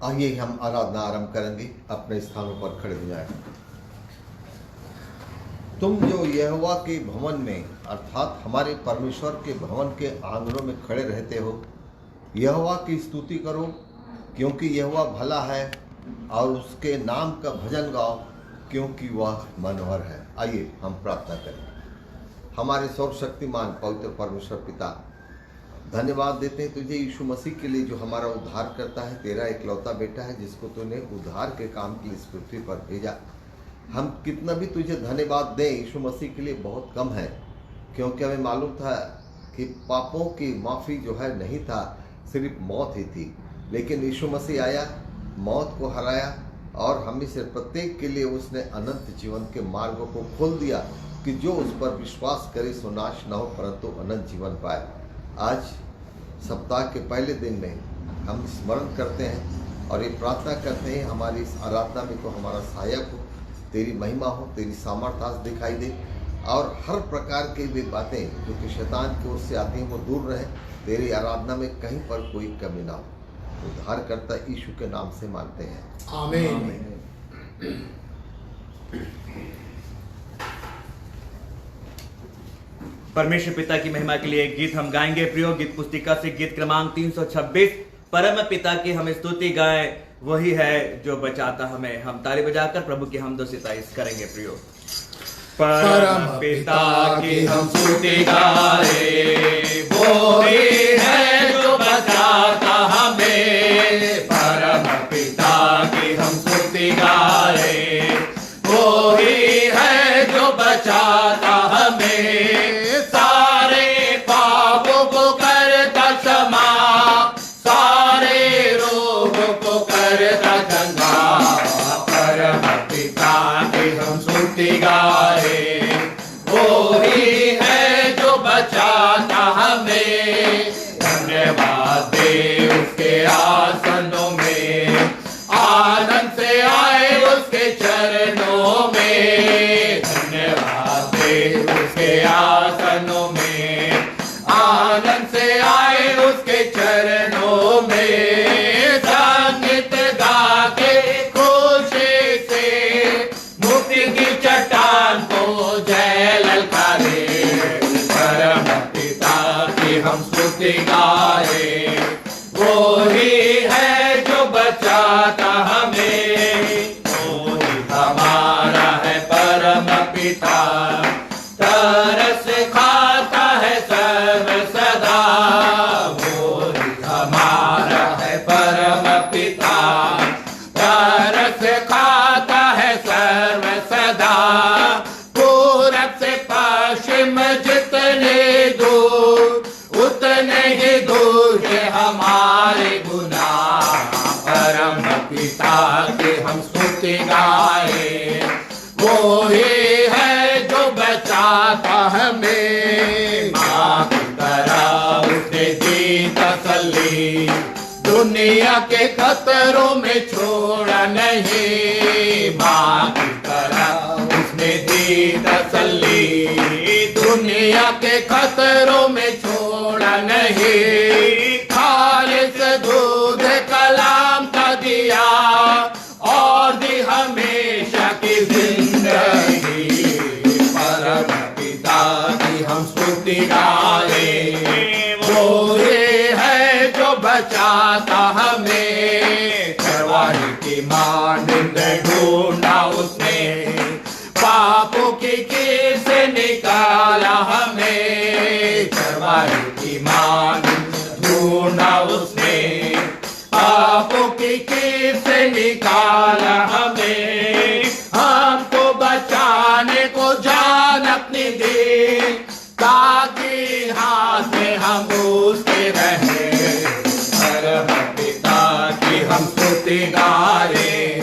आइए हम आराधना आरंभ करेंगे। अपने स्थानों पर खड़े हो जाएं। तुम जो यहोवा के भवन में अर्थात हमारे परमेश्वर के भवन के आंगनों में खड़े रहते हो, यहोवा की स्तुति करो, क्योंकि यहोवा भला है, और उसके नाम का भजन गाओ, क्योंकि वह मनोहर है। आइए हम प्रार्थना करें। हमारे सर्वशक्तिमान पवित्र परमेश्वर पिता, धन्यवाद देते हैं तुझे यीशु मसीह के लिए, जो हमारा उद्धार करता है। तेरा इकलौता बेटा है जिसको तूने उद्धार के काम के लिए इस पृथ्वी पर भेजा। हम कितना भी तुझे धन्यवाद दें यीशु मसीह के लिए बहुत कम है, क्योंकि हमें मालूम था कि पापों की माफ़ी जो है नहीं था, सिर्फ मौत ही थी। लेकिन यीशु मसीह आया, मौत को हराया, और हमें से प्रत्येक के लिए उसने अनंत जीवन के मार्गों को खोल दिया कि जो उस पर विश्वास करे सो नाश न हो परंतु अनंत जीवन पाए। आज सप्ताह के पहले दिन में हम स्मरण करते हैं और ये प्रार्थना करते हैं हमारी इस आराधना में तो हमारा सहायक हो, तेरी महिमा हो, तेरी सामर्थ्य आज दिखाई दे, और हर प्रकार की भी बातें जो कि शैतान की ओर से आती हैं वो दूर रहें। तेरी आराधना में कहीं पर कोई कमी ना हो। उद्धारकर्ता यीशु के नाम से मांगते हैं, आमीन। परमेश्वर पिता की महिमा के लिए एक गीत हम गाएंगे। प्रियो गीत पुस्तिका से गीत क्रमांक 326, परम पिता की हम स्तुति गाएं, वही है जो बचाता हमें। हम ताली बजाकर प्रभु की हमदो सिताइश करेंगे। प्रियो परम पिता की हम स्तुति गाएं, वही है जो बचाता हमें। परम पिता की हम स्तुति गाएं, वही है जो बचाता हमें। सारे पापों को करता क्षमा, सारे रोगों को करता चंगा। परम पिता की हम स्तुति गाएं, वही है जो बचाता हमें। धन्यवाद दे उसके आसनों में, आनंद से आए उसके चरणों में। धन्यवाद दे उसके आसनों में, आनंद से आए उसके चरणों में। संगीत गा के खुशी से मुक्ति की चट्टान को जय ललकारे। परम पिता की हम स्तुति गाए, वही है जो बचाता हमें। वही हमारा है परम पिता, तरस खाता है सर्व सदा। वही हमारा है परम पिता, तरस खाता है सर्व सदा। पूरब से पश्चिम जितने दूर, उतने ही दूर है हमारे गुनाह। परम पिता की हम स्तुति गाए, वही है जो बचाता हमें। माँ की तरह उसने दी तसल्ली, दुनिया के खतरों में छोड़ा नहीं। माँ की तरह उसने दी तसल्ली, दुनिया के खतरों में छोड़ा नहीं। खालिस दूध कलाम का दिया, और दी हमेशा की जिंदगी। परम पिता की हम स्तुति गाए, वो ये है जो बचाता हमें। करवारी की मानंद ढूंढा उसने, पापों की कीर से निकाला हमें। करवारी की मानंद ढूंढा उसने, पापों की कीर से निकाला हमें। हमको बचाने को जान अपनी दी, ताकि हाथ में हम उसके रहे। परम पिता की हम स्तुति गाए,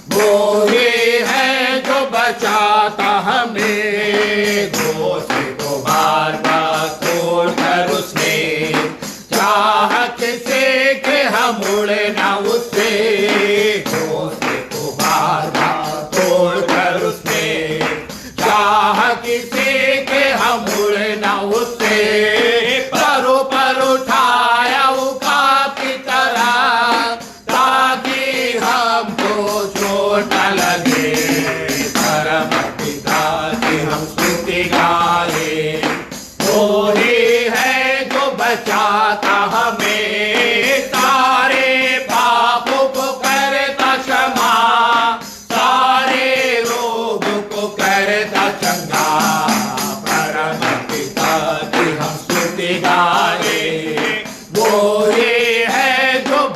वो ही है जो बचाता हमें। दोषी को बार बार तोड़कर उसने, चाह किसे के हम उड़े ना उससे। दोषी को बार बार तोड़कर उसने, चाह किसे के हम उड़े ना उससे। परो परो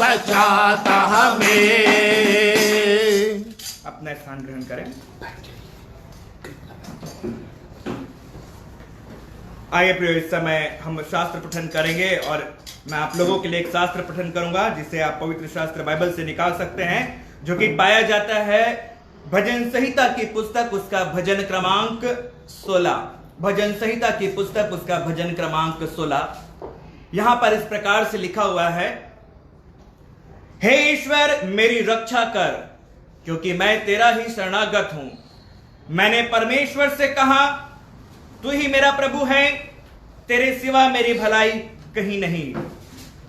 बचाता हमें। अपना स्थान ग्रहण करें। आइए प्रियो, इस समय हम शास्त्र पठन करेंगे और मैं आप लोगों के लिए एक शास्त्र पठन करूंगा जिसे आप पवित्र शास्त्र बाइबल से निकाल सकते हैं, जो कि पाया जाता है भजन संहिता की पुस्तक, उसका भजन क्रमांक 16। भजन संहिता की पुस्तक, उसका भजन क्रमांक 16। यहां पर इस प्रकार से लिखा हुआ है, हे ईश्वर मेरी रक्षा कर, क्योंकि मैं तेरा ही शरणागत हूं। मैंने परमेश्वर से कहा, तू ही मेरा प्रभु है, तेरे सिवा मेरी भलाई कहीं नहीं।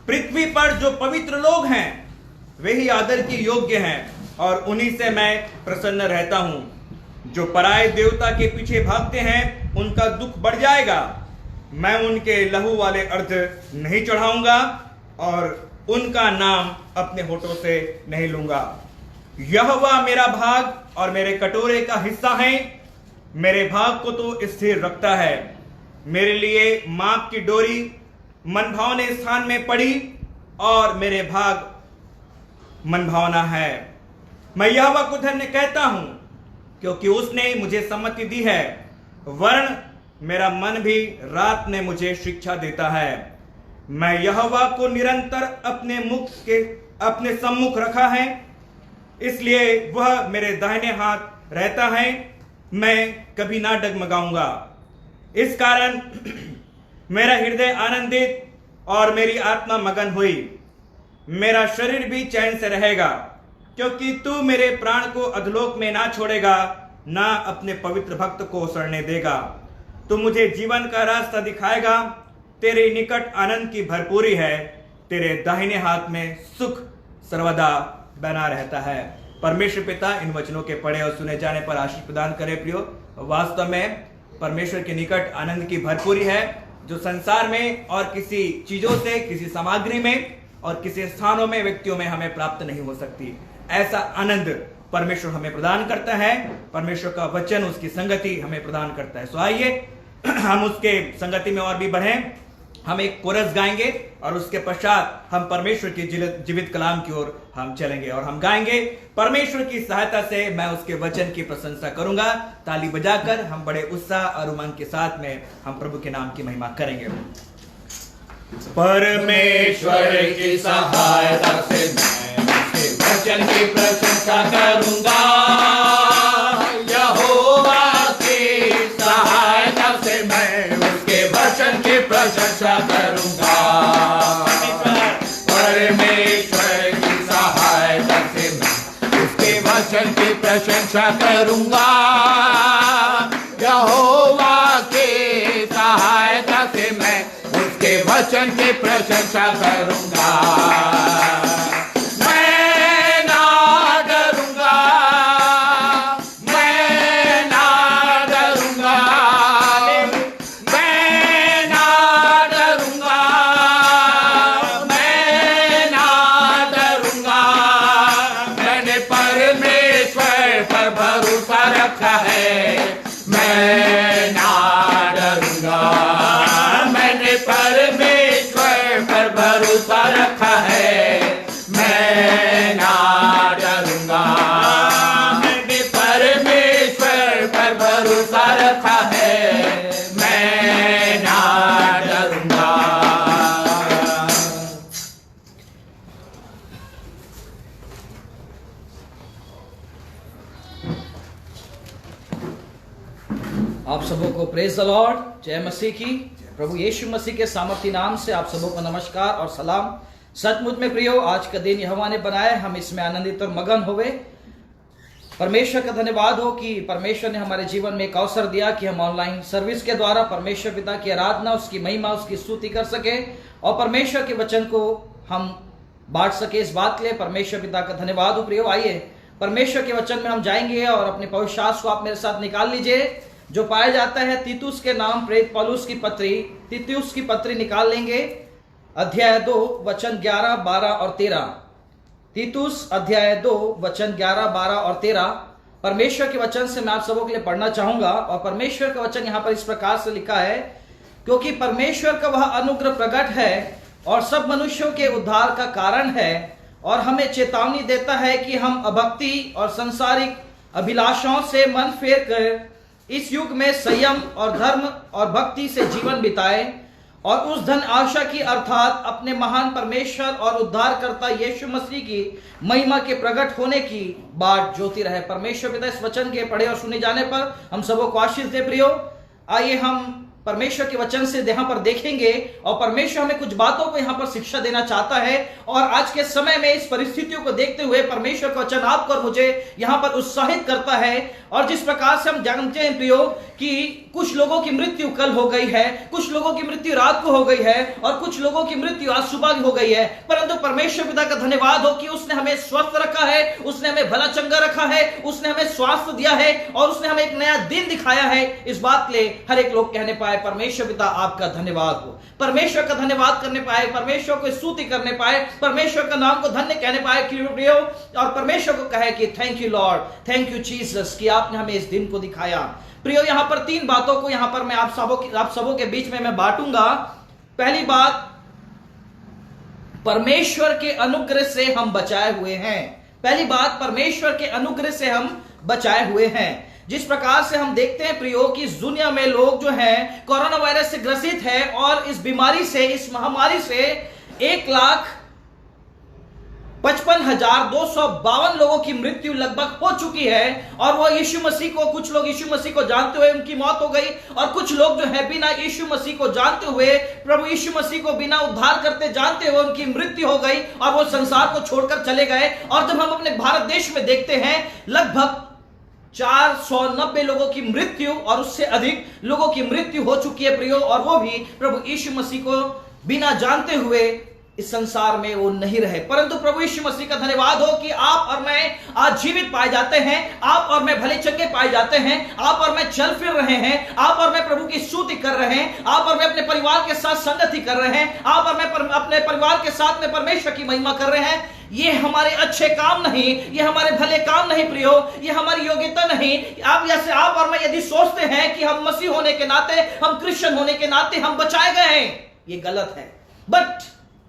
पृथ्वी पर जो पवित्र लोग हैं वे ही आदर के योग्य हैं, और उन्हीं से मैं प्रसन्न रहता हूं। जो पराये देवता के पीछे भागते हैं उनका दुख बढ़ जाएगा। मैं उनके लहू वाले अर्ध नहीं चढ़ाऊंगा और उनका नाम अपने होठों से नहीं लूंगा। यहोवा मेरा भाग और मेरे कटोरे का हिस्सा है, मेरे भाग को तो स्थिर रखता है। मेरे लिए माप की डोरी मनभावने स्थान में पड़ी और मेरे भाग मनभावना है। मैं यहोवा को धन्य कहता हूं, क्योंकि उसने मुझे सम्मति दी है, वरन मेरा मन भी रात में मुझे शिक्षा देता है। मैं यहोवा को निरंतर अपने सम्मुख रखा है, इसलिए वह मेरे दाहिने हाथ रहता है, मैं कभी ना डगमगाऊंगा। इस कारण मेरा हृदय आनंदित और मेरी आत्मा मगन हुई। मेरा शरीर भी चैन से रहेगा, क्योंकि तू मेरे प्राण को अधलोक में ना छोड़ेगा, ना अपने पवित्र भक्त को सड़ने देगा। तू मुझे जीवन का रास्ता दिखाएगा, तेरे निकट आनंद की भरपूरी है, तेरे दाहिने हाथ में सुख सर्वदा बना रहता है। परमेश्वर पिता इन वचनों के पढ़े और सुने जाने पर आशीष प्रदान करे। प्रियो, वास्तव में परमेश्वर के निकट आनंद की भरपूरी है, जो संसार में और किसी चीजों से, किसी सामग्री में और किसी स्थानों में, व्यक्तियों में हमें प्राप्त नहीं हो सकती। ऐसा आनंद परमेश्वर हमें प्रदान करता है। परमेश्वर का वचन, उसकी संगति हमें प्रदान करता है। सो आइए हम उसके संगति में और भी बढ़ें। हम एक कोरस गाएंगे और उसके पश्चात हम परमेश्वर की जीवित कलाम की ओर हम चलेंगे और हम गाएंगे। परमेश्वर की सहायता से मैं उसके वचन की प्रशंसा करूंगा। ताली बजाकर हम बड़े उत्साह और उमंग के साथ में हम प्रभु के नाम की महिमा करेंगे। परमेश्वर की सहायता से मैं उसके वचन की प्रशंसा करूंगा। यहोवा की सहायता से मैं उसके वचन की प्रशंसा करूंगा। परमेश्वर की सहायता से मैं उसके वचन की प्रशंसा करूंगा। यहोवा की सहायता से मैं उसके वचन की प्रशंसा करूंगा। मैं ना डरूंगा, मैं ना डरूंगा, मैं ना डरूंगा, मैं ना डरूंगा। मैंने परमेश्वर पर भरोसा रखा है, मैं ना डरूंगा। मैंने परमेश्वर पर भरोसा रखा है, मैं ना डरूंगा। मैंने परमेश्वर पर भरोसा रखा है, मैं ना डरूंगा। आप सबों को प्रेज द लॉर्ड, जय मसीह की। प्रभु यीशु मसीह के सामर्थी नाम से आप सबों को नमस्कार और सलाम। सचमुच में प्रियो, आज का दिन यहोवा ने बनाया, हम इसमें आनंदित और मगन होवे। परमेश्वर का धन्यवाद हो कि परमेश्वर ने हमारे जीवन में एक अवसर दिया कि हम ऑनलाइन सर्विस के द्वारा परमेश्वर पिता की आराधना, उसकी महिमा, उसकी स्तुति कर सके और परमेश्वर के वचन को हम बांट सके। इस बात के लिए परमेश्वर पिता का धन्यवाद हो। प्रियो, आइए परमेश्वर के वचन में हम जाएंगे और अपने पवित्र शास्त्र को आप मेरे साथ निकाल लीजिए, जो पाया जाता है तीतुस के नाम प्रेरित पौलुस की पत्री, तीतुस की पत्री निकाल लेंगे, अध्याय 2 वचन 11, 12 और 13। तीतुस अध्याय 2 वचन 11, 12 और 13 परमेश्वर के वचन से मैं आप सबों के लिए पढ़ना चाहूंगा। और परमेश्वर का वचन यहाँ पर इस प्रकार से लिखा है, क्योंकि परमेश्वर का वह अनुग्रह प्रकट है और सब मनुष्यों के उद्धार का कारण है, और हमें चेतावनी देता है कि हम अभक्ति और संसारिक अभिलाषाओं से मन फेर कर इस युग में संयम और धर्म और भक्ति से जीवन बिताए और उस धन आशा की अर्थात अपने महान परमेश्वर और उद्धारकर्ता यीशु मसीह की महिमा के प्रकट होने की बाट जोती रहे। परमेश्वर पिता इस वचन के पढ़े और सुने जाने पर हम सबों को आशीष दे। प्रियो, आइए हम परमेश्वर के वचन से यहाँ पर देखेंगे और परमेश्वर हमें कुछ बातों को यहाँ पर शिक्षा देना चाहता है। और आज के समय में इस परिस्थितियों को देखते हुए परमेश्वर का वचन आपको और मुझे यहाँ पर उत्साहित करता है। और जिस प्रकार से हम जानते हैं प्रियो कि कुछ लोगों की मृत्यु कल हो गई है, कुछ लोगों की मृत्यु रात को हो गई है और कुछ लोगों की मृत्यु आज सुबह हो गई है, परंतु परमेश्वर पिता का धन्यवाद हो कि उसने हमें स्वस्थ रखा है, उसने हमें भला चंगा रखा है, उसने हमें स्वास्थ्य दिया है और उसने हमें एक नया दिन दिखाया है। इस बात के लिए हर एक लोग कहने पाए परमेश्वर पिता आपका धन्यवाद हो, परमेश्वर का धन्यवाद करने पाए, परमेश्वर को स्तुति करने पाए, परमेश्वर का नाम को धन्य कहने पाए प्रियो, और परमेश्वर को कहे कि thank you Lord, thank you Jesus कि आपने हमें इस दिन को दिखाया। प्रियो, यहां पर तीन बातों को यहां पर मैं आप सबों के बीच में मैं बांटूंगा। पहली बात, परमेश्वर के अनुग्रह से हम बचाए हुए हैं। पहली बात, परमेश्वर के अनुग्रह से हम बचाए हुए हैं। जिस प्रकार से हम देखते हैं प्रियो कि इस दुनिया में लोग जो हैं कोरोना वायरस से ग्रसित है और इस बीमारी से, इस महामारी से 1,55,252 लोगों की मृत्यु लगभग हो चुकी है। और वो यीशु मसीह को, कुछ लोग यीशु मसीह को जानते हुए उनकी मौत हो गई और कुछ लोग जो है बिना यीशु मसीह को जानते हुए, प्रभु यीशु मसीह को बिना उद्धार करते जानते हुए उनकी मृत्यु हो गई और वो संसार को छोड़कर चले गए। और जब हम अपने भारत देश में देखते हैं लगभग 490 लोगों की मृत्यु और उससे अधिक लोगों की मृत्यु हो चुकी है प्रियो, और वो भी प्रभु यीशु मसीह को बिना जानते हुए इस संसार में वो नहीं रहे। परंतु प्रभु यीशु मसीह का धन्यवाद हो कि आप और मैं आज जीवित पाए जाते हैं, आप और मैं भले चंगे पाए जाते हैं, आप और मैं चल फिर रहे हैं, आप और मैं प्रभु की स्तुति कर रहे हैं, आप और मैं अपने परिवार के साथ संगति कर रहे हैं, आप और मैं अपने परिवार के साथ में परमेश्वर की महिमा कर रहे हैं। ये हमारे अच्छे काम नहीं, ये हमारे भले काम नहीं प्रियो, ये हमारी योग्यता नहीं। आप और मैं यदि सोचते हैं कि हम मसीह होने के नाते, हम क्रिश्चियन होने के नाते हम बचाए गए हैं, ये गलत है। But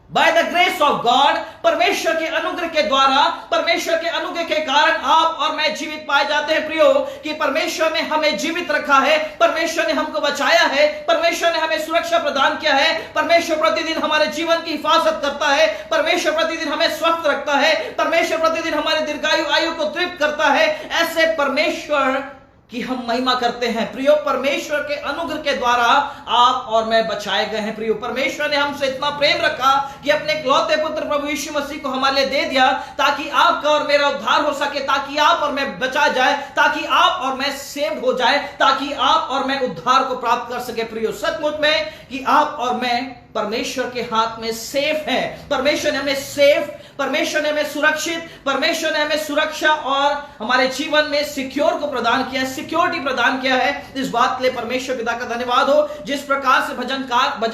by the grace of God, परमेश्वर के अनुग्रह के द्वारा, परमेश्वर के अनुग्रह के कारण आप और मैं जीवित पाए जाते हैं प्रियो, कि परमेश्वर ने हमें जीवित रखा है, परमेश्वर ने हमको बचाया है, परमेश्वर ने हमें सुरक्षा प्रदान किया है, परमेश्वर प्रतिदिन हमारे जीवन की हिफाजत करता है, परमेश्वर प्रतिदिन हमें स्वस्थ रखता है, परमेश्वर प्रतिदिन हमारे दीर्घायु आयु को तृप्त करता है। ऐसे परमेश्वर कि हम महिमा करते हैं प्रियो। परमेश्वर के अनुग्रह के द्वारा आप और मैं बचाए गए हैं प्रियो। परमेश्वर ने हमसे इतना प्रेम रखा कि अपने इकलौते पुत्र प्रभु यीशु मसीह को हमारे लिए दे दिया, ताकि आपका और मेरा उद्धार हो सके, ताकि आप और मैं बचा जाए, ताकि आप और मैं सेव हो जाए, ताकि आप और मैं उद्धार को प्राप्त कर सके प्रियो। सचमुच में कि आप और मैं परमेश्वर के हाथ में सेफ है। परमेश्वर ने हमें सेफ, परमेश्वर ने हमें सुरक्षित, परमेश्वर ने हमें सुरक्षा और हमारे जीवन में सिक्योर को प्रदान किया, सिक्योरिटी प्रदान किया है। इस बात के लिए परमेश्वर पिता का धन्यवाद हो। जिस प्रकार से भजन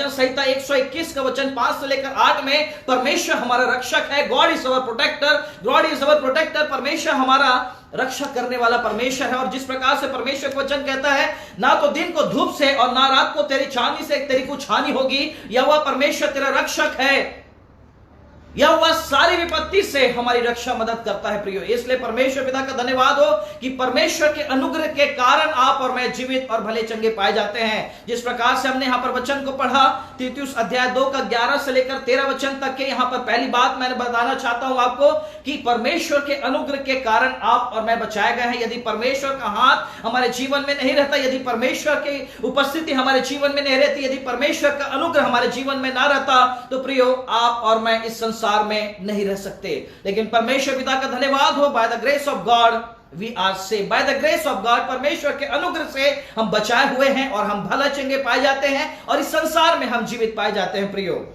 संहिता 121 का वचन 5 से लेकर 8 में परमेश्वर हमारा रक्षक है, God is our protector, God is our protector, परमेश्वर हमारा रक्षा करने वाला परमेश्वर है। और जिस प्रकार से परमेश्वर का वचन कहता है, ना तो दिन को धूप से और ना रात को तेरी चांदी से तेरी कुछ हानि होगी, या वह परमेश्वर तेरा रक्षक है, या वह सारी विपत्ति से हमारी रक्षा मदद करता है प्रियो। इसलिए परमेश्वर पिता का धन्यवाद हो कि परमेश्वर के अनुग्रह के कारण आप और मैं जीवित और भले चंगे पाए जाते हैं। जिस प्रकार से हमने यहाँ पर वचन को पढ़ा, तीतुस अध्याय 2 का 11 से लेकर 13 वचन तक के, यहाँ पर पहली बात मैंने बताना चाहता हूं आपको कि परमेश्वर के अनुग्रह के कारण आप और मैं बचाए गए हैं। यदि परमेश्वर का हाथ हमारे जीवन में नहीं रहता, यदि परमेश्वर की उपस्थिति हमारे जीवन में नहीं रहती, यदि परमेश्वर का अनुग्रह हमारे जीवन में ना रहता, तो प्रियो आप और मैं इस संसार में नहीं रह सकते। लेकिन परमेश्वर पिता का धन्यवाद हो, by the grace of God we are saved, by the grace of God, परमेश्वर के अनुग्रह से हम बचाए हुए हैं और हम भला चंगे पाए जाते हैं और इस संसार में हम जीवित पाए जाते हैं प्रियो।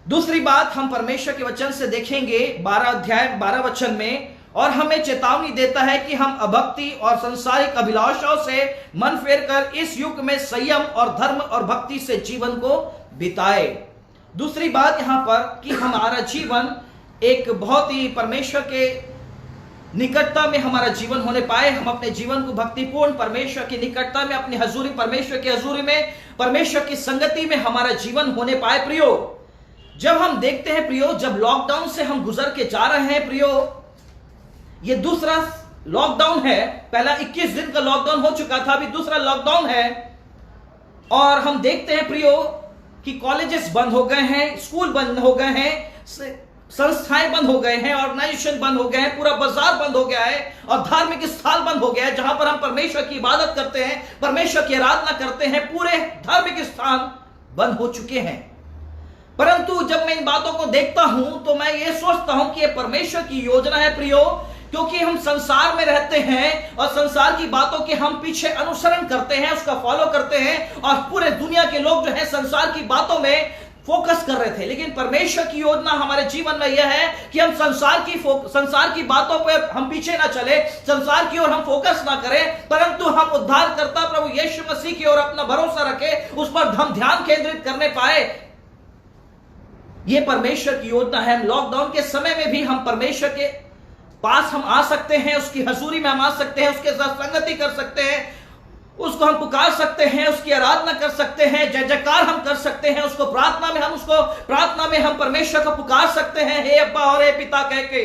दूसरी बात हम परमेश्वर के वचन से देखेंगे 12 अध्याय 12 वचन में, और हमें चेतावनी देता है कि हम अभक्ति और संसारिक अभिलाषाओं से मन फेर कर इस युग में संयम और धर्म और भक्ति से जीवन को बिताए। दूसरी बात यहां पर कि हमारा जीवन एक बहुत ही परमेश्वर के निकटता में हमारा जीवन होने पाए, हम अपने जीवन को भक्तिपूर्ण परमेश्वर की निकटता में, अपनी हजूरी, परमेश्वर की हजूरी में, परमेश्वर की संगति में हमारा जीवन होने पाए प्रियो। जब हम देखते हैं प्रियो, जब लॉकडाउन से हम गुजर के जा रहे हैं प्रियो, ये दूसरा लॉकडाउन है। पहला 21 दिन का लॉकडाउन हो चुका था, अभी दूसरा लॉकडाउन है। और हम देखते हैं प्रियो कि कॉलेजेस बंद हो गए हैं, स्कूल बंद हो गए हैं, संस्थाएं बंद हो गए हैं, ऑर्गेनाइजेशन बंद हो गए हैं, पूरा बाजार बंद हो गया है और धार्मिक स्थल बंद हो गया है, जहां पर हम परमेश्वर की इबादत करते हैं, परमेश्वर की आराधना करते हैं, पूरे धार्मिक स्थान बंद हो चुके हैं। परंतु जब मैं इन बातों को देखता हूं तो मैं ये सोचता हूं कि ये परमेश्वर की योजना है प्रियो, क्योंकि हम संसार में रहते हैं और संसार की बातों के हम पीछे अनुसरण करते हैं, उसका फॉलो करते हैं, और पूरे दुनिया के लोग जो है संसार की बातों में फोकस कर रहे थे। लेकिन परमेश्वर की योजना हमारे जीवन में यह है कि हम संसार की बातों पर हम पीछे ना चले, संसार की ओर हम फोकस ना करें, परंतु हम उद्धारकर्ता प्रभु यीशु मसीह की ओर अपना भरोसा रखें, उस पर हम ध्यान केंद्रित करने पाए। यह परमेश्वर की योजना है। लॉकडाउन के समय में भी हम परमेश्वर के पास हम आ सकते हैं, उसकी हजूरी में हम आ सकते हैं, उसके साथ संगति कर सकते हैं, उसको हम पुकार सकते हैं, उसकी आराधना कर सकते हैं, जय जयकार हम कर सकते हैं, उसको प्रार्थना में हम परमेश्वर को पुकार सकते हैं, हे अब्बा और हे पिता कह के।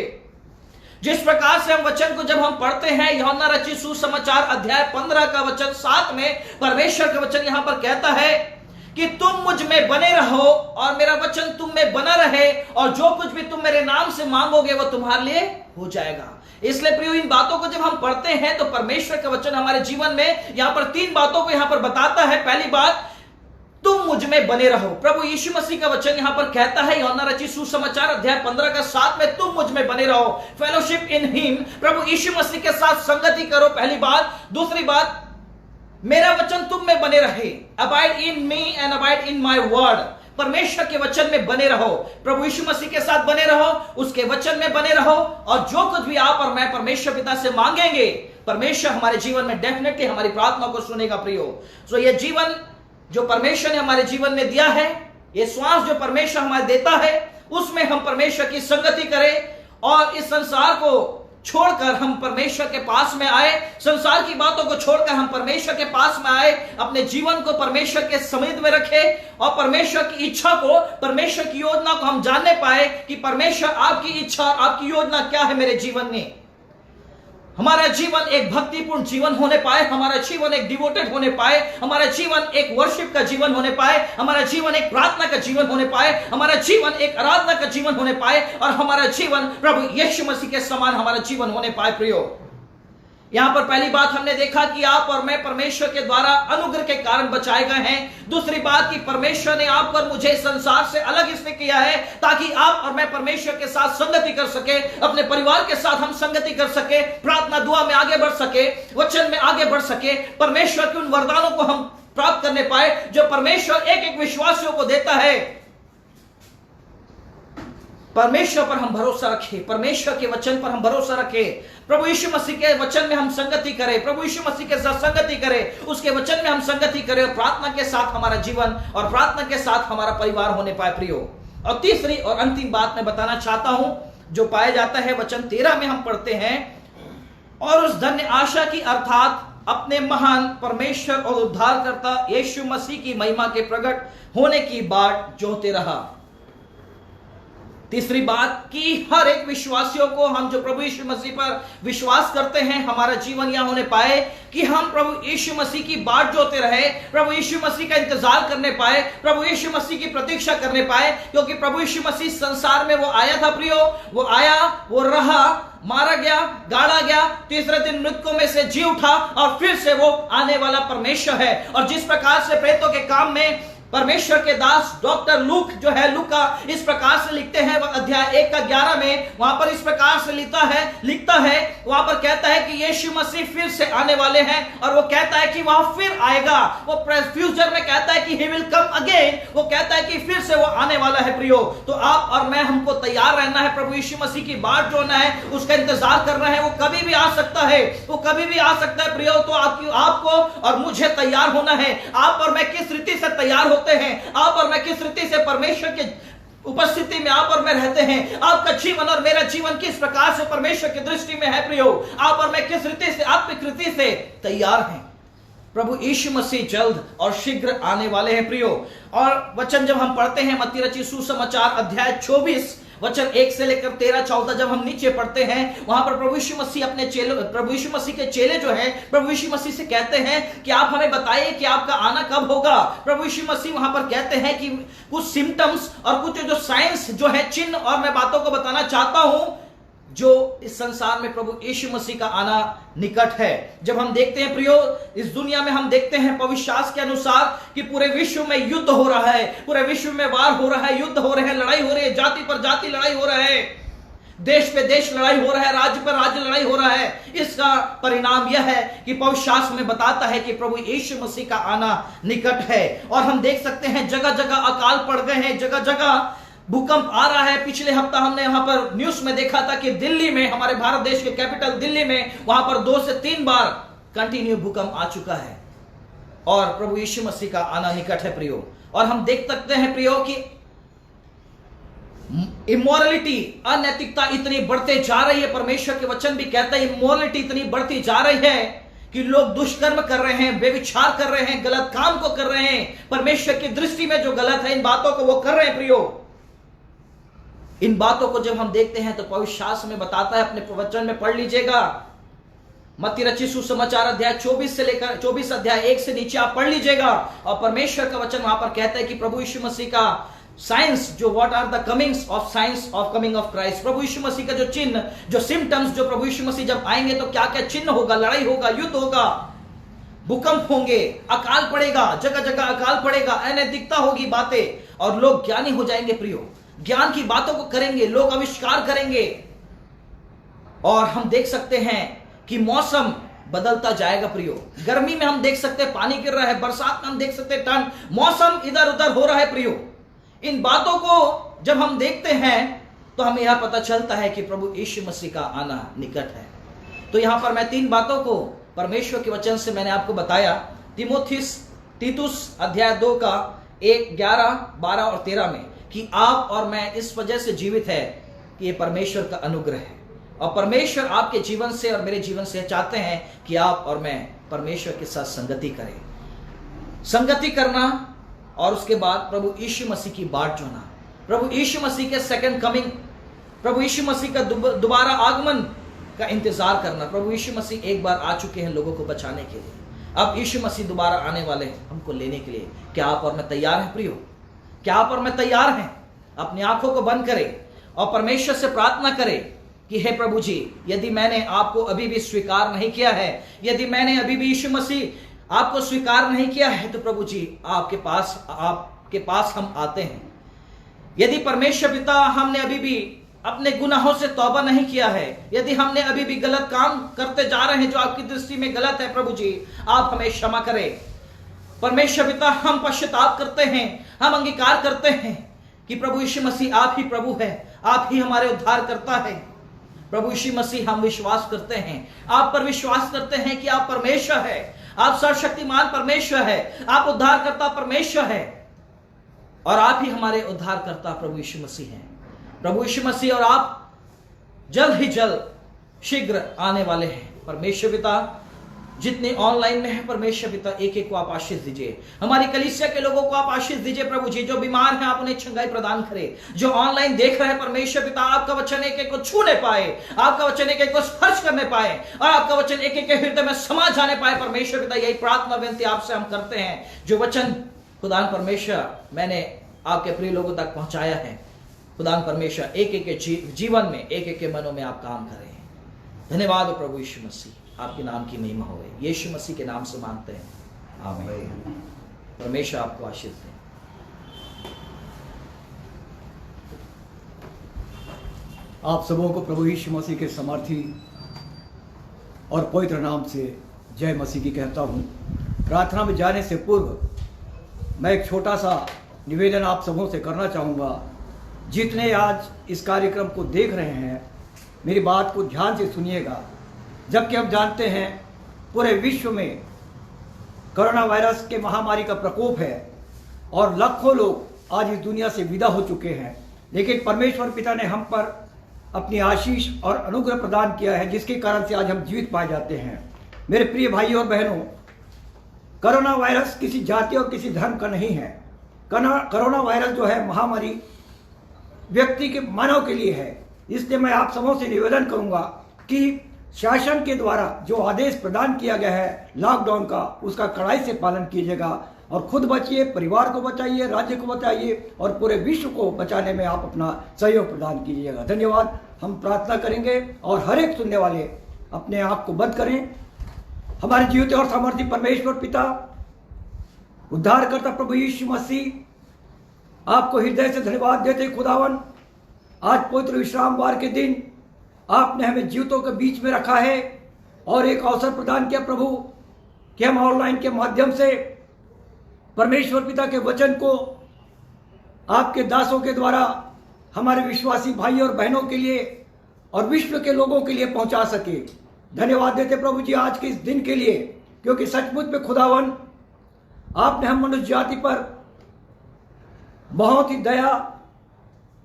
जिस प्रकार से हम वचन को जब हम पढ़ते हैं, यूहन्ना रचित सुसमाचार अध्याय 15 का वचन 7 में परमेश्वर का वचन यहां पर कहता है कि तुम मुझ में बने रहो और मेरा वचन तुम में बना रहे, और जो कुछ भी तुम मेरे नाम से मांगोगे वो तुम्हारे लिए हो जाएगा। इसलिए प्रियो, इन बातों को जब हम पढ़ते हैं तो परमेश्वर का वचन हमारे जीवन में यहां पर 3 बातों को यहां पर बताता है। पहली बात, तुम मुझ में बने रहो। प्रभु यीशु मसीह का वचन यहां पर कहता है, यूहन्ना रचित सुसमाचार अध्याय 15 का 7 में, तुम मुझ में बने रहो, फेलोशिप इन हिम, प्रभु यीशु मसीह के साथ संगति करो, पहली बात। दूसरी बात, मेरा वचन तुम में बने रहे, abide in me and abide in my word, परमेश्वर के वचन में बने रहो, प्रभु यीशु मसीह के साथ बने रहो, उसके वचन में बने रहो, और जो कुछ भी आप और मैं परमेश्वर पिता से मांगेंगे, परमेश्वर हमारे जीवन में डेफिनेटली हमारी प्रार्थना को सुनेगा प्रियो। सो ये जीवन जो परमेश्वर ने हमारे जीवन में दिया है, ये श्वास जो परमेश्वर हमारे देता है, उसमें हम परमेश्वर की संगति करें और इस संसार को छोड़कर हम परमेश्वर के पास में आए, संसार की बातों को छोड़कर हम परमेश्वर के पास में आए, अपने जीवन को परमेश्वर के समीप में रखें और परमेश्वर की इच्छा को, परमेश्वर की योजना को हम जानने पाए कि परमेश्वर आपकी इच्छा और आपकी योजना क्या है मेरे जीवन में। हमारा जीवन एक भक्तिपूर्ण जीवन होने पाए, हमारा जीवन एक डिवोटेड होने पाए, हमारा जीवन एक वर्शिप का जीवन होने पाए, हमारा जीवन एक प्रार्थना का जीवन होने पाए, हमारा जीवन एक आराधना का जीवन होने पाए, और हमारा जीवन प्रभु यीशु मसीह के समान हमारा जीवन होने पाए प्रियो। यहां पर पहली बात हमने देखा कि आप और मैं परमेश्वर के द्वारा अनुग्रह के कारण बचाए गए हैं। दूसरी बात कि परमेश्वर ने आप और मुझे संसार से अलग इसलिए किया है ताकि आप और मैं परमेश्वर के साथ संगति कर सके, अपने परिवार के साथ हम संगति कर सके, प्रार्थना दुआ में आगे बढ़ सके, वचन में आगे बढ़ सके, परमेश्वर के उन वरदानों को हम प्राप्त करने पाए जो परमेश्वर एक एक विश्वासियों को देता है। परमेश्वर पर हम भरोसा रखें, परमेश्वर के वचन पर हम भरोसा रखें, प्रभु यीशु मसीह के वचन में हम संगति करें, प्रभु यीशु मसीह के साथ संगति करें, उसके वचन में हम संगति करें और प्रार्थना के साथ हमारा जीवन और प्रार्थना के साथ हमारा परिवार होने पाए प्रियो। और तीसरी और अंतिम बात मैं बताना चाहता हूं जो पाया जाता है वचन 13 में हम पढ़ते हैं, और उस धन्य आशा की अर्थात अपने महान परमेश्वर और उद्धारकर्ता यीशु मसीह की महिमा के प्रकट होने की बाट जोहते रहा। तीसरी बात कि हर एक विश्वासियों को, हम जो प्रभु यीशु मसीह पर विश्वास करते हैं, हमारा जीवन यह होने पाए कि हम प्रभु यीशु मसीह की बाट जोते रहे, प्रभु यीशु मसीह का इंतजार करने पाए, प्रभु यीशु मसीह की प्रतीक्षा करने पाए, क्योंकि प्रभु यीशु मसीह संसार में वो आया था प्रियो, वो आया, वो रहा, मारा गया, गाड़ा गया, तीसरे दिन मृतकों में से जी उठा और फिर से वो आने वाला परमेश्वर है। और जिस प्रकार से प्रेतों के काम में परमेश्वर के दास डॉक्टर लूक जो है, लूका इस प्रकार से लिखते हैं अध्याय 1 का 11 में, वहां पर इस प्रकार से लिखता है, वहां पर कहता है कि यीशु मसीह फिर से आने वाले हैं, और वो कहता है कि वह फिर आएगा, वो फ्यूचर में कहता है कि ही विल कम अगेन, वो कहता है कि फिर से वो आने वाला है प्रियो। तो आप और मैं, हमको तैयार रहना है, प्रभु यीशु मसीह की बाट जोड़ना है, उसका इंतजार करना है, वो कभी भी आ सकता है, वो कभी भी आ सकता है प्रियो। तो आपको और मुझे तैयार होना है। आप और मैं किस रीति से तैयार होते हैं, आप और मैं किस रीति से परमेश्वर के उपस्थिति में आप और मैं रहते हैं, आपका जीवन और मेरा जीवन किस प्रकार से परमेश्वर की दृष्टि में है प्रियो, आप और मैं किस रीति से, आत्मिक रीति से तैयार हैं। प्रभु यीशु मसीह जल्द और शीघ्र आने वाले हैं प्रियो। और वचन जब हम पढ़ते हैं मत्ती रचित सुसमाचार अध्याय 24 वचन 1 से लेकर 13-14 जब हम नीचे पढ़ते हैं, वहां पर प्रभु यीशु मसीह अपने चेलों, प्रभु यीशु मसीह के चेले जो हैं, प्रभु यीशु मसीह से कहते हैं कि आप हमें बताइए कि आपका आना कब होगा। प्रभु यीशु मसीह वहां पर कहते हैं कि कुछ सिम्टम्स और कुछ जो साइंस जो है, चिन्ह और मैं बातों को बताना चाहता हूं जो इस संसार में प्रभु यीशु मसीह का आना निकट है। जब हम देखते हैं प्रियो, इस दुनिया में हम देखते हैं पवित्र शास्त्र के अनुसार कि पूरे विश्व में युद्ध हो रहा है, पूरे विश्व में वार हो रहा है, युद्ध हो रहे हैं, लड़ाई हो रही है, जाति पर जाति लड़ाई हो रहा है, देश पे देश लड़ाई हो रहा है, राज्य पर राज्य लड़ाई हो रहा है। इसका परिणाम यह है कि पवित्र शास्त्र में बताता है कि प्रभु यीशु मसीह का आना निकट है। और हम देख सकते हैं जगह जगह अकाल पड़ गए हैं, जगह जगह भूकंप आ रहा है। पिछले हफ्ता हमने यहां पर न्यूज में देखा था कि दिल्ली में, हमारे भारत देश के कैपिटल दिल्ली में, वहां पर 2 से 3 बार कंटिन्यू भूकंप आ चुका है और प्रभु यीशु मसीह का आना निकट है प्रियो। और हम देख सकते हैं प्रियो कि इमोरलिटी, अनैतिकता इतनी बढ़ते जा रही है। परमेश्वर के वचन भी कहता है इमोरलिटी इतनी बढ़ती जा रही है कि लोग दुष्कर्म कर रहे हैं, बेविचार कर रहे हैं, गलत काम को कर रहे हैं, परमेश्वर की दृष्टि में जो गलत है इन बातों को वो कर रहे हैं प्रियो। इन बातों को जब हम देखते हैं तो पवित्र शास्त्र में बताता है, अपने वचन में पढ़ लीजिएगा, मत्ती रचित सुसमाचार अध्याय 24 से लेकर 24 अध्याय 1 से नीचे आप पढ़ लीजिएगा। और परमेश्वर का वचन वहां पर कहता है कि प्रभु यीशु मसीह का साइंस, जो what are the comings of science of coming of Christ, प्रभु यीशु मसीह का जो चिन्ह, जो सिम्टम्स, जो प्रभु यीशु मसीह जब आएंगे तो क्या क्या चिन्ह होगा, लड़ाई होगा, युद्ध होगा, भूकंप होंगे, अकाल पड़ेगा, जगह जगह अकाल पड़ेगा, अनैतिकता होगी बातें, और लोग ज्ञानी हो जाएंगे प्रियो, ज्ञान की बातों को करेंगे, लोग आविष्कार करेंगे। और हम देख सकते हैं कि मौसम बदलता जाएगा प्रियो। गर्मी में हम देख सकते हैं पानी गिर रहा है, बरसात में हम देख सकते हैं ठंड, मौसम इधर उधर हो रहा है प्रियो। इन बातों को जब हम देखते हैं तो हमें यह पता चलता है कि प्रभु यीशु मसीह का आना निकट है। तो यहां पर मैं 3 बातों को परमेश्वर के वचन से मैंने आपको बताया। तीतुस अध्याय 2 का 1, 11, 12 और 13 में कि आप और मैं इस वजह से जीवित है कि ये परमेश्वर का अनुग्रह है। और परमेश्वर आपके जीवन से और मेरे जीवन से चाहते हैं कि आप और मैं परमेश्वर के साथ संगति करें। संगति करना और उसके बाद प्रभु यीशु मसीह की बाट जोना, प्रभु यीशु मसीह के सेकंड कमिंग, प्रभु यीशु मसीह का दोबारा आगमन का इंतजार करना। प्रभु यीशु मसीह एक बार आ चुके हैं लोगों को बचाने के लिए, अब यीशु मसीह दोबारा आने वाले हैं हमको लेने के लिए। क्या आप और मैं तैयार हैं प्रियो? क्या आप और मैं तैयार हैं? अपनी आंखों को बंद करें और परमेश्वर से प्रार्थना करें कि हे प्रभु जी, यदि मैंने आपको अभी भी स्वीकार नहीं किया है, यदि मैंने अभी भी यीशु मसीह आपको स्वीकार नहीं किया है, तो प्रभु जी आपके पास हम आते हैं। यदि परमेश्वर पिता हमने अभी भी अपने गुनाहों से तौबा नहीं किया है, यदि हमने अभी भी गलत काम करते जा रहे हैं जो आपकी दृष्टि में गलत है, प्रभु जी आप हमें क्षमा करें। परमेश्वर पिता, हम पश्चाताप करते हैं, हम अंगीकार करते हैं कि प्रभु यीशु मसीह आप ही प्रभु है, आप ही हमारे उद्धार करता है। प्रभु यीशु मसीह, हम विश्वास करते हैं, आप पर विश्वास करते हैं कि आप परमेश्वर है, आप सर्वशक्तिमान परमेश्वर है, आप उद्धारकर्ता परमेश्वर है और आप ही हमारे उद्धारकर्ता प्रभु यीशु मसीह हैं। प्रभु यीशु मसीह और आप जल्द ही जल्द शीघ्र आने वाले हैं। परमेश्वर पिता, जितने ऑनलाइन में है परमेश्वर पिता, एक एक को आप आशीष दीजिए। हमारी कलीसिया के लोगों को आप आशीष दीजिए प्रभु जी। जो बीमार हैं आप उन्हें चंगाई प्रदान करें। जो ऑनलाइन देख रहे हैं परमेश्वर पिता, आपका वचन एक एक को छूने पाए, आपका वचन एक एक को स्पर्श करने पाए और आपका वचन एक एक के हृदय में समा जाने पाए। परमेश्वर पिता, यही प्रार्थना विनती आपसे हम करते हैं। जो वचन खुदा परमेश्वर मैंने आपके प्रिय लोगों तक पहुंचाया है, खुदा परमेश्वर एक एक के जीवन में, एक एक के मनों में आप काम करें। धन्यवाद प्रभु यीशु मसीह, आपके नाम की महिमा होवे। यीशु मसीह के नाम से मांगते हैं, आमीन। परमेश्वर आपको आशीष दे। आप सबों को प्रभु यीशु मसीह के समर्थी और पवित्र नाम से जय मसीह की कहता हूँ। प्रार्थना में जाने से पूर्व मैं एक छोटा सा निवेदन आप सबों से करना चाहूँगा। जितने आज इस कार्यक्रम को देख रहे हैं, मेरी बात को ध्यान से सुनिएगा। जबकि हम जानते हैं पूरे विश्व में कोरोना वायरस के महामारी का प्रकोप है और लाखों लोग आज इस दुनिया से विदा हो चुके हैं, लेकिन परमेश्वर पिता ने हम पर अपनी आशीष और अनुग्रह प्रदान किया है, जिसके कारण से आज हम जीवित पाए जाते हैं। मेरे प्रिय भाइयों और बहनों, कोरोना वायरस किसी जाति और किसी धर्म का नहीं है। कोरोना वायरस जो है महामारी व्यक्ति के मानव के लिए है। इसलिए मैं आप सबों से निवेदन करूंगा कि शासन के द्वारा जो आदेश प्रदान किया गया है लॉकडाउन का, उसका कड़ाई से पालन कीजिएगा और खुद बचिए, परिवार को बचाइए, राज्य को बचाइए और पूरे विश्व को बचाने में आप अपना सहयोग प्रदान कीजिएगा। धन्यवाद। हम प्रार्थना करेंगे और हर एक सुनने वाले अपने आँख को बंद करें। हमारे जीवित और सामर्थी परमेश्वर पिता, उद्धारकर्ता प्रभु यीशु मसीह, आपको हृदय से धन्यवाद देते खुदावन, आज पवित्र विश्रामवार के दिन आपने हमें जीवितों के बीच में रखा है और एक अवसर प्रदान किया प्रभु कि हम ऑनलाइन के माध्यम से परमेश्वर पिता के वचन को आपके दासों के द्वारा हमारे विश्वासी भाई और बहनों के लिए और विश्व के लोगों के लिए पहुंचा सके। धन्यवाद देते प्रभु जी आज के इस दिन के लिए, क्योंकि सचमुच में खुदावन आपने हम मनुष्य जाति पर बहुत ही दया,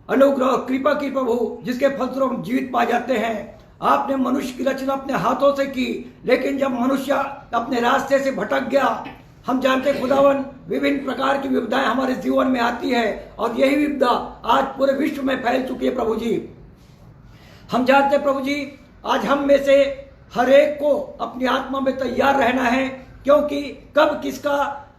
अनुग्रह और कृपा की प्रभु, जिसके फलस्वरूप हम जीवित पा जाते हैं। आपने मनुष्य की रचना अपने हाथों से की, लेकिन जब मनुष्य अपने रास्ते से भटक गया, हम जानते खुदावन विभिन्न प्रकार की विपदाएं हमारे जीवन में आती है और यही विपदा आज पूरे विश्व में फैल चुकी है प्रभु जी। हम जानते प्रभु जी आज हम में से हर एक को अपनी आत्मा में तैयार रहना है, क्योंकि कब किसका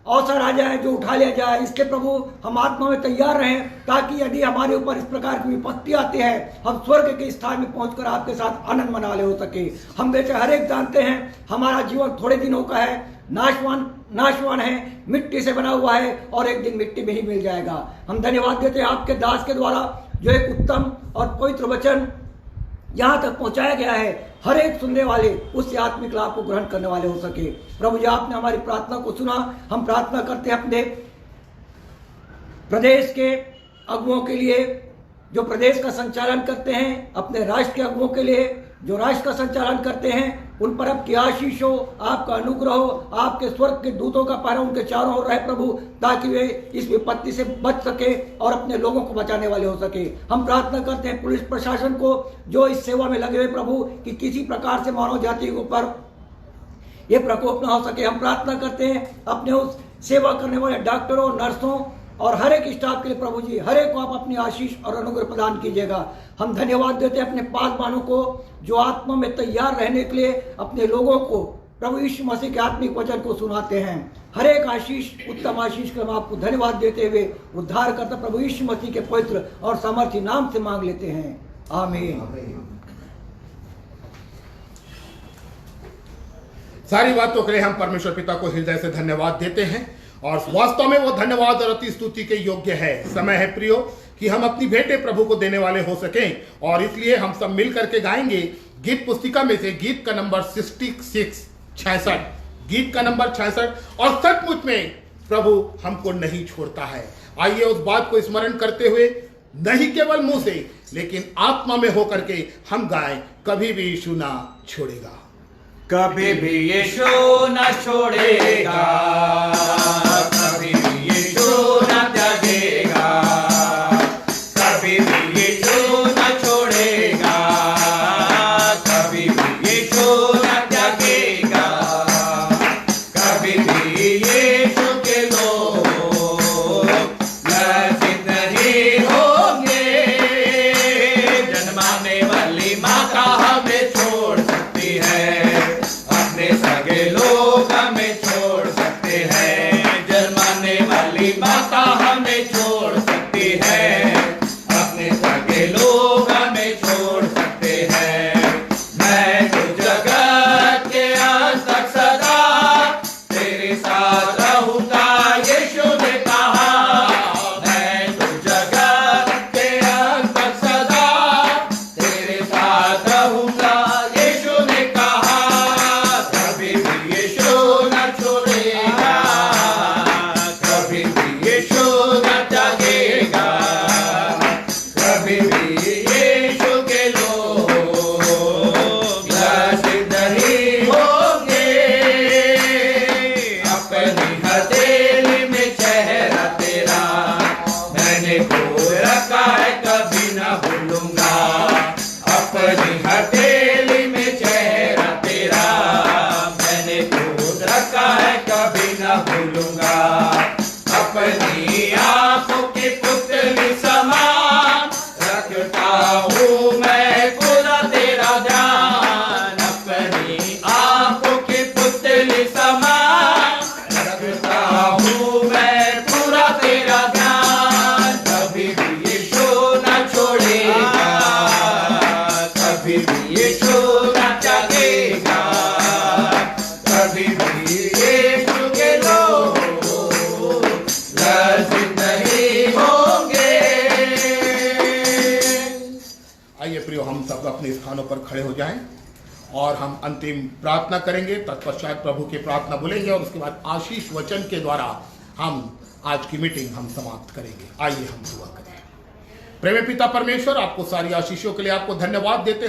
अवसर आ जाए जो उठा लिया जाए। इसके प्रभु हम आत्मा में तैयार रहें, ताकि यदि हमारे ऊपर इस प्रकार की विपत्ति आती है हम स्वर्ग के स्थान में पहुंचकर आपके साथ आनंद मना ले हो सके। हम में से हर एक जानते हैं हमारा जीवन थोड़े दिनों का है, नाशवान है, मिट्टी से बना हुआ है और एक दिन मिट्टी में ही मिल जाएगा। हम धन्यवाद देते हैं आपके दास के द्वारा जो एक उत्तम और पवित्र वचन यहाँ तक पहुंचाया गया है, हर एक सुनने वाले उससे आत्मिक लाभ को ग्रहण करने वाले हो सके। प्रभु जी आपने हमारी प्रार्थना को सुना। हम प्रार्थना करते हैं अपने प्रदेश के अगुओं के लिए जो प्रदेश का संचालन करते हैं, अपने राष्ट्र के अगुओं के लिए जो राष्ट्र का संचालन करते हैं, उन पर आपकी आशीष हो, आपका अनुग्रह हो, आपके स्वर्ग के दूतों का पहरा उनके चारों ओर रहे प्रभु, ताकि वे इस विपत्ति से बच सके और अपने लोगों को बचाने वाले हो सके। हम प्रार्थना करते हैं पुलिस प्रशासन को जो इस सेवा में लगे हुए प्रभु, कि किसी प्रकार से मानव जाति के ऊपर ये प्रकोप न हो सके। हम प्रार्थना करते हैं अपने उस सेवा करने वाले डॉक्टरों, नर्सों और हर एक स्टाफ के लिए प्रभु जी, हर एक को आप अपनी आशीष और अनुग्रह प्रदान कीजिएगा। हम धन्यवाद देते हैं अपने पासवानों को जो आत्मा में तैयार रहने के लिए अपने लोगों को प्रभु यीशु मसीह के आत्मिक वचन को सुनाते हैं। हर एक आशीष, उत्तम आशीष के हम आपको धन्यवाद देते हुए उद्धारकर्ता प्रभु यीशु मसीह के पवित्र और सामर्थी नाम से मांग लेते हैं, आमीन। सारी बातों के लिए हम परमेश्वर पिता को हृदय से धन्यवाद देते हैं और वास्तव में वो धन्यवाद और अति स्तुति के योग्य है। समय है प्रियो कि हम अपनी भेंटें प्रभु को देने वाले हो सकें और इसलिए हम सब मिल करके गाएंगे गीत पुस्तिका में से गीत का नंबर 66 गीत का नंबर 66। और सचमुच में प्रभु हमको नहीं छोड़ता है। आइए उस बात को स्मरण करते हुए नहीं केवल मुंह से लेकिन आत्मा में होकर के हम गाएं, कभी भी यीशु ना छोड़ेगा, कभी भी यीशु न छोड़ेगा, कभी भी यीशु न त्यागेगा, कभी भी यीशु न छोड़ेगा, कभी भी यीशु न त्यागेगा, कभी भी यीशु के लोग लज्जित नहीं होंगे। जन्माने वाली माता हमें छोड़ सकती है, सगे लोग हमें छोड़ सकते हैं। जन्माने वाली माता हमें छोड़ सकती है, अपने सगे लोग हमें छोड़ सकते हैं। मैं तो जगत के अंत तक सदा तेरे साथ रहूंगा, यीशु ने कहा। मैं तो जगत के अंत तक सदा तेरे साथ रहूंगा, यीशु ने कहा। कभी भी यीशु न छोड़ेगा, कभी भी यीशु न त्यागेगा, कभी भी यीशु के लोग लज्जित नहीं होंगे। अपनी हथेली में चेहरा तेरा मैंने खोद रखा है, कभी न भूलूंगा। अपनी हथेली में चेहरा तेरा मैंने खोद रखा है, कभी न प्रियो, हम सब अपने स्थानों पर खड़े हो जाएं और हम अंतिम प्रार्थना करेंगे। तत्पश्चात प्रभु की प्रार्थना बोलेंगे और उसके बाद आशीष वचन के द्वारा हम आज की मीटिंग हम समाप्त करेंगे। आइए हम दुआ करें। प्रेमी पिता परमेश्वर, आपको सारी आशीषों के लिए आपको धन्यवाद देते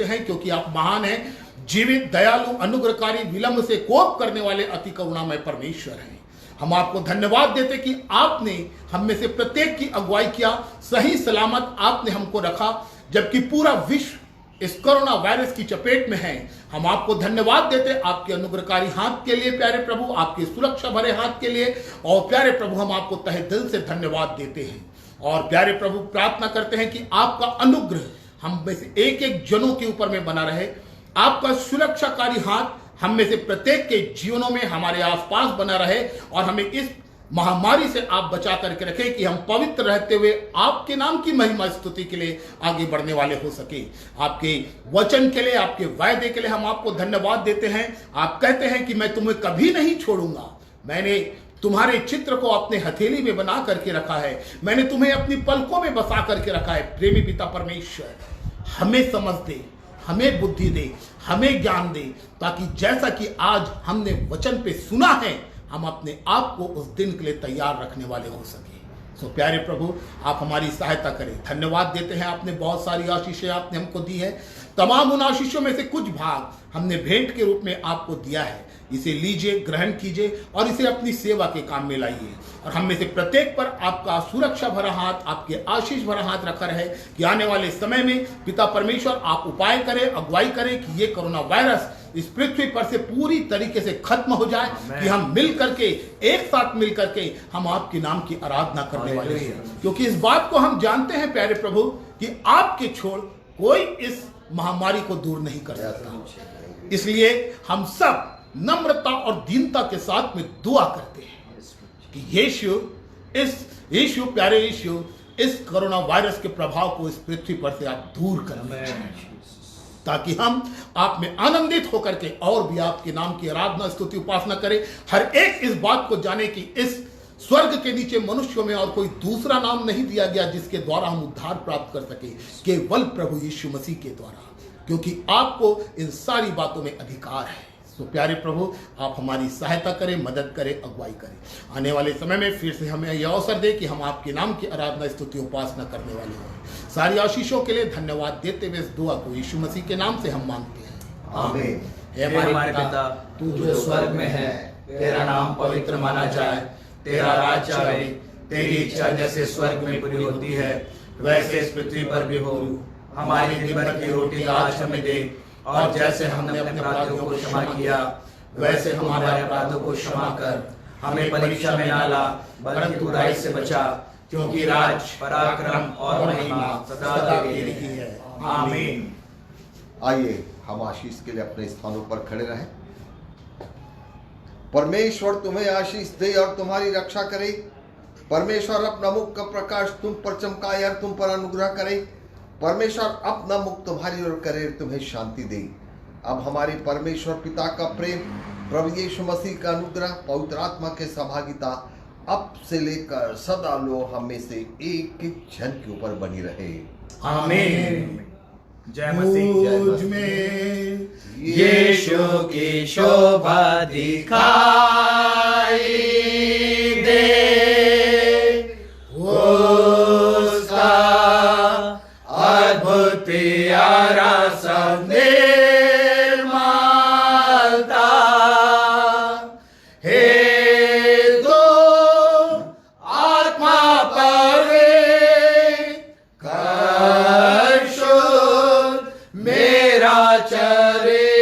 हैं क्योंकि आप महान हैं, जीवित, दयालु, अनुग्रहकारी, विलंब से कोप करने वाले अति करुणामय परमेश्वर हैं। हम आपको धन्यवाद देते कि आपने हम में से प्रत्येक की अगुवाई किया, सही सलामत आपने हमको रखा, जबकि पूरा विश्व इस कोरोना वायरस की चपेट में है। हम आपको धन्यवाद देते आपके अनुग्रहकारी हाथ के लिए प्यारे प्रभु, आपके सुरक्षा भरे हाथ के लिए। और प्यारे प्रभु, हम आपको तहे दिल से धन्यवाद देते हैं और प्यारे प्रभु प्रार्थना करते हैं कि आपका अनुग्रह हम में से एक एक जनों के ऊपर में बना रहे। आपका सुरक्षाकारी हाथ हम में से प्रत्येक के जीवनों में हमारे आसपास बना रहे और हमें इस महामारी से आप बचा करके रखें कि हम पवित्र रहते हुए आपके नाम की महिमा स्तुति के लिए आगे बढ़ने वाले हो सके। आपके वचन के लिए, आपके वायदे के लिए हम आपको धन्यवाद देते हैं। आप कहते हैं कि मैं तुम्हें कभी नहीं छोड़ूंगा, मैंने तुम्हारे चित्र को अपने हथेली में बना करके रखा है, मैंने तुम्हें अपनी पलकों में बसा करके रखा है। प्रेमी पिता परमेश्वर, हमें समझ दे, हमें बुद्धि दे, हमें ज्ञान दे, ताकि जैसा कि आज हमने वचन पे सुना है, हम अपने आप को उस दिन के लिए तैयार रखने वाले हो सके। सो प्यारे प्रभु, आप हमारी सहायता करें। धन्यवाद देते हैं, आपने बहुत सारी आशीषें आपने हमको दी है। तमाम उन आशीषों में से कुछ भाग हमने भेंट के रूप में आपको दिया है। इसे लीजिए, ग्रहण कीजिए और इसे अपनी सेवा के काम में लाइए। और हम में से प्रत्येक पर आपका सुरक्षा भरा हाथ, आपके आशीष भरा हाथ रखा रहे कि आने वाले समय में पिता परमेश्वर आप उपाय करें, अगुवाई करें कि ये कोरोना वायरस इस पृथ्वी पर से पूरी तरीके से खत्म हो जाए, कि हम मिल करके, एक साथ मिल करके हम आपके नाम की आराधना करने वाले हैं। क्योंकि इस बात को हम जानते हैं प्यारे प्रभु कि आपके छोड़ कोई इस महामारी को दूर नहीं कर सकता। इसलिए हम सब नम्रता और दीनता के साथ में दुआ करते हैं कि यीशु प्यारे यीशु, इस कोरोना वायरस के प्रभाव को इस पृथ्वी पर से आप दूर करें, ताकि हम आप में आनंदित होकर के और भी आपके नाम की आराधना, स्तुति, उपासना करें। हर एक इस बात को जाने कि इस स्वर्ग के नीचे मनुष्यों में और कोई दूसरा नाम नहीं दिया गया जिसके द्वारा हम उद्धार प्राप्त कर सके, केवल प्रभु यीशु मसीह के द्वारा, क्योंकि आपको इन सारी बातों में अधिकार है। तो प्यारे प्रभु, आप हमारी सहायता करें, मदद करें, अगुवाई करें। आने वाले समय में फिर से हमें यह अवसर दे कि हम आपके नाम की आराधना, स्तुति, उपासना करने वाले हों। सारी आशीषों के लिए धन्यवाद देते हुए इस दुआ को यीशु मसीह के नाम से हम मांगते हैं, आमीन। हे हमारे पिता, तू जो स्वर्ग में है, तेरा नाम पवित्र माना जाए, तेरा राज्य आए, तेरी इच्छा जैसे स्वर्ग में पूरी होती है वैसे इस पृथ्वी पर भी हो। हमारी दिन भर की रोटी आज हमें दे, और जैसे हमने अपने अपराधियों को क्षमा किया वैसे हमारे अपराधों को क्षमा कर। हमें परीक्षा में ना ला, बल्कि बुराई से बचा, क्योंकि राज, पराक्रम और महिमा सदा तेरी ही है, आमीन। आइए हम आशीष के लिए अपने स्थानों पर खड़े रहें। परमेश्वर तुम्हें आशीष दे और तुम्हारी रक्षा करे। परमेश्वर अपना मुख का प्रकाश तुम पर चमकाए और तुम पर अनुग्रह करे। परमेश्वर अपना मुख तुम्हारी ओर करे, तुम्हें शांति दे। अब हमारे परमेश्वर पिता का प्रेम, प्रभु यीशु मसीह का अनुग्रह, पवित्र आत्मा के सहभागिता अब से लेकर सदा लो हम में से एक एक जन के ऊपर बनी रहे, आमीन। जय मसीह। मुझ में यीशु की शोभा दिखाई दे, उसका अद्भुत प्यारा सब निर्मलता, हे दो आत्मा पवित्र कर शुद्ध मेरा चरित्र,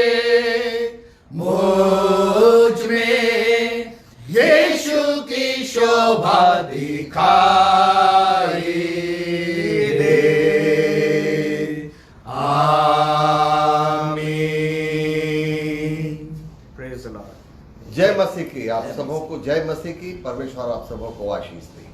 मुझ में यीशु की शोभा दिखाई दे, आमीन। Praise the Lord. जय मसीह की। आप सबों को जय मसीह की। परमेश्वर आप सबों को आशीष दे।